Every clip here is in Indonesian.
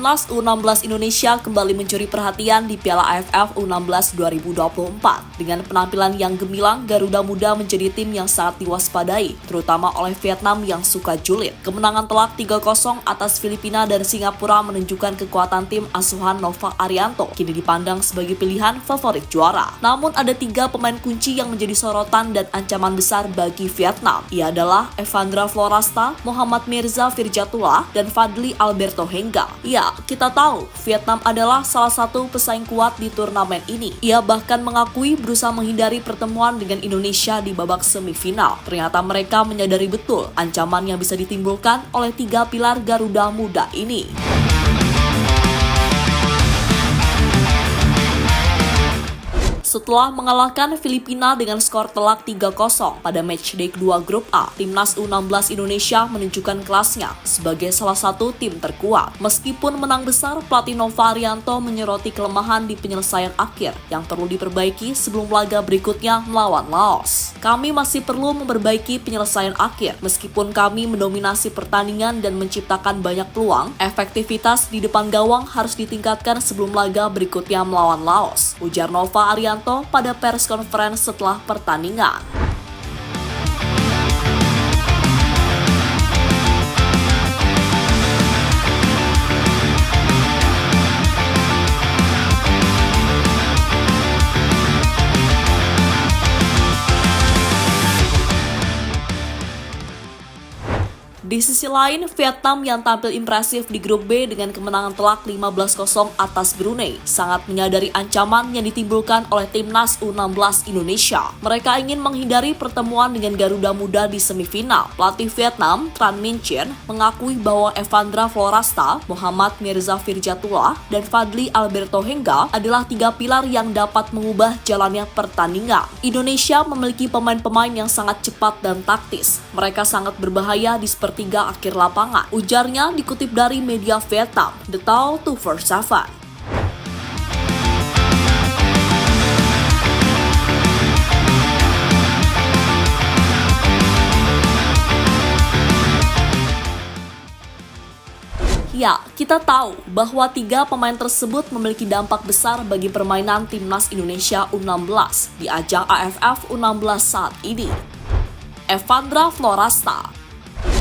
Timnas U16 Indonesia kembali mencuri perhatian di Piala AFF U16 2024. Dengan penampilan yang gemilang, Garuda Muda menjadi tim yang sangat diwaspadai, terutama oleh Vietnam yang suka julid. Kemenangan telak 3-0 atas Filipina dan Singapura menunjukkan kekuatan tim asuhan Nova Arianto, kini dipandang sebagai pilihan favorit juara. Namun ada 3 pemain kunci yang menjadi sorotan dan ancaman besar bagi Vietnam. Ia adalah Evandra Florasta, Muhammad Mirza Firjatullah, dan Fadli Alberto Hengga. Ya, kita tahu Vietnam adalah salah satu pesaing kuat di turnamen ini. Ia bahkan mengakui berusaha menghindari pertemuan dengan Indonesia di babak semifinal. Ternyata mereka menyadari betul ancaman yang bisa ditimbulkan oleh 3 pilar Garuda Muda ini. Setelah mengalahkan Filipina dengan skor telak 3-0 pada matchday kedua grup A, Timnas U16 Indonesia menunjukkan kelasnya sebagai salah satu tim terkuat. Meskipun menang besar, pelatih Nova Arianto menyoroti kelemahan di penyelesaian akhir yang perlu diperbaiki sebelum laga berikutnya melawan Laos. Kami masih perlu memperbaiki penyelesaian akhir. Meskipun kami mendominasi pertandingan dan menciptakan banyak peluang, efektivitas di depan gawang harus ditingkatkan sebelum laga berikutnya melawan Laos, ujar Nova Arianto pada press conference setelah pertandingan. Di sisi lain, Vietnam yang tampil impresif di grup B dengan kemenangan telak 15-0 atas Brunei sangat menyadari ancaman yang ditimbulkan oleh Timnas U16 Indonesia. Mereka ingin menghindari pertemuan dengan Garuda Muda di semifinal. Pelatih Vietnam, Tran Minh Chien, mengakui bahwa Evandra Florasta, Muhammad Mirza Firjatullah, dan Fadli Alberto Hengga adalah 3 pilar yang dapat mengubah jalannya pertandingan. Indonesia memiliki pemain-pemain yang sangat cepat dan taktis. Mereka sangat berbahaya di sepertiga akhir lapangan, ujarnya dikutip dari media Vietnam, The Tao 247. Ya, kita tahu bahwa 3 pemain tersebut memiliki dampak besar bagi permainan Timnas Indonesia U16 di ajang AFF U16 saat ini.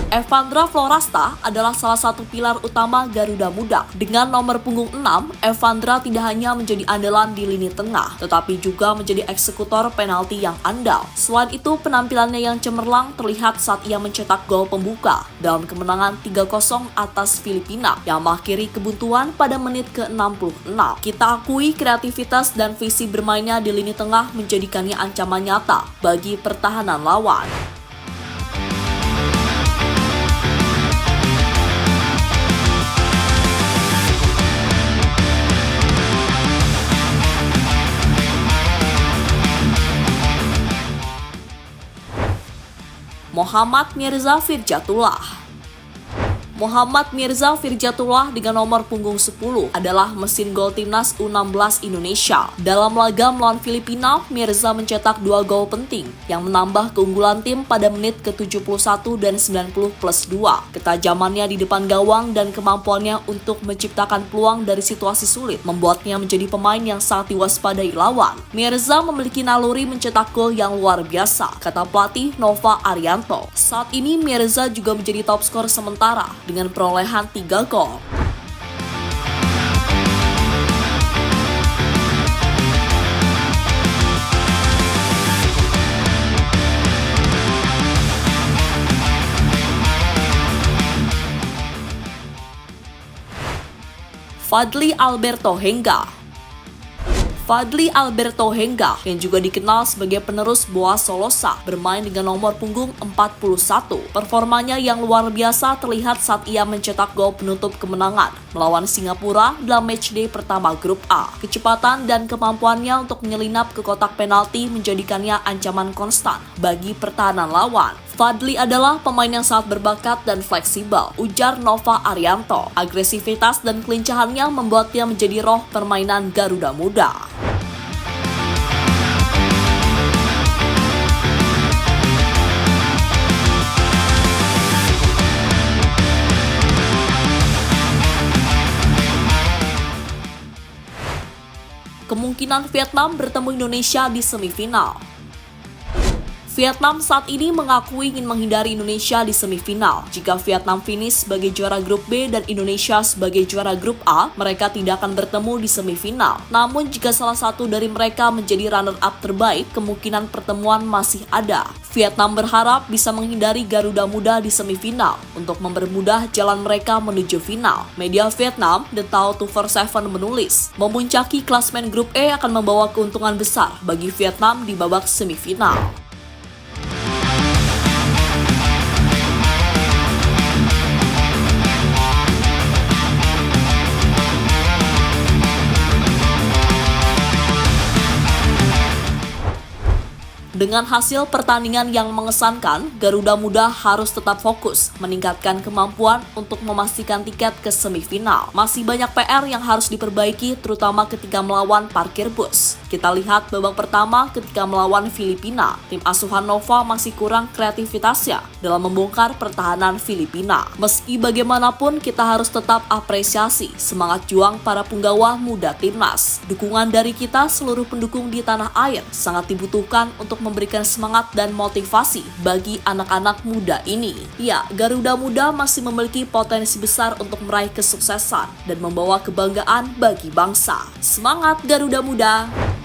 Evandra Florasta adalah salah satu pilar utama Garuda Muda. Dengan nomor punggung 6, Evandra tidak hanya menjadi andalan di lini tengah, tetapi juga menjadi eksekutor penalti yang andal. Selain itu, penampilannya yang cemerlang terlihat saat ia mencetak gol pembuka dalam kemenangan 3-0 atas Filipina yang mengakhiri kebuntuan pada menit ke-66. Kita akui kreativitas dan visi bermainnya di lini tengah menjadikannya ancaman nyata bagi pertahanan lawan. Muhammad Mirza Firjatullah dengan nomor punggung 10 adalah mesin gol Timnas U16 Indonesia. Dalam laga melawan Filipina, Mirza mencetak 2 gol penting yang menambah keunggulan tim pada menit ke-71 dan 90+2. Ketajamannya di depan gawang dan kemampuannya untuk menciptakan peluang dari situasi sulit membuatnya menjadi pemain yang sangat diwaspadai lawan. Mirza memiliki naluri mencetak gol yang luar biasa, kata pelatih Nova Arianto. Saat ini Mirza juga menjadi top skor sementara dengan perolehan 3 gol. Fadli Alberto Hengga yang juga dikenal sebagai penerus Boa Solosa bermain dengan nomor punggung 41. Performanya yang luar biasa terlihat saat ia mencetak gol penutup kemenangan melawan Singapura dalam matchday pertama grup A. Kecepatan dan kemampuannya untuk menyelinap ke kotak penalti menjadikannya ancaman konstan bagi pertahanan lawan. Fadli adalah pemain yang sangat berbakat dan fleksibel, ujar Nova Arianto. Agresivitas dan kelincahannya membuatnya menjadi roh permainan Garuda Muda. Kemungkinan Vietnam bertemu Indonesia di semifinal. Vietnam saat ini mengakui ingin menghindari Indonesia di semifinal. Jika Vietnam finish sebagai juara grup B dan Indonesia sebagai juara grup A, mereka tidak akan bertemu di semifinal. Namun jika salah satu dari mereka menjadi runner-up terbaik, kemungkinan pertemuan masih ada. Vietnam berharap bisa menghindari Garuda Muda di semifinal untuk mempermudah jalan mereka menuju final. Media Vietnam, The Tao 247 menulis, memuncaki klasmen grup E akan membawa keuntungan besar bagi Vietnam di babak semifinal. Dengan hasil pertandingan yang mengesankan, Garuda Muda harus tetap fokus meningkatkan kemampuan untuk memastikan tiket ke semifinal. Masih banyak PR yang harus diperbaiki, terutama ketika melawan parkir bus. Kita lihat babak pertama ketika melawan Filipina. Tim asuhan Nova masih kurang kreativitasnya dalam membongkar pertahanan Filipina. Meski bagaimanapun, kita harus tetap apresiasi semangat juang para punggawa muda timnas. Dukungan dari kita seluruh pendukung di tanah air sangat dibutuhkan untuk memberikan semangat dan motivasi bagi anak-anak muda ini. Ya, Garuda Muda masih memiliki potensi besar untuk meraih kesuksesan dan membawa kebanggaan bagi bangsa. Semangat Garuda Muda!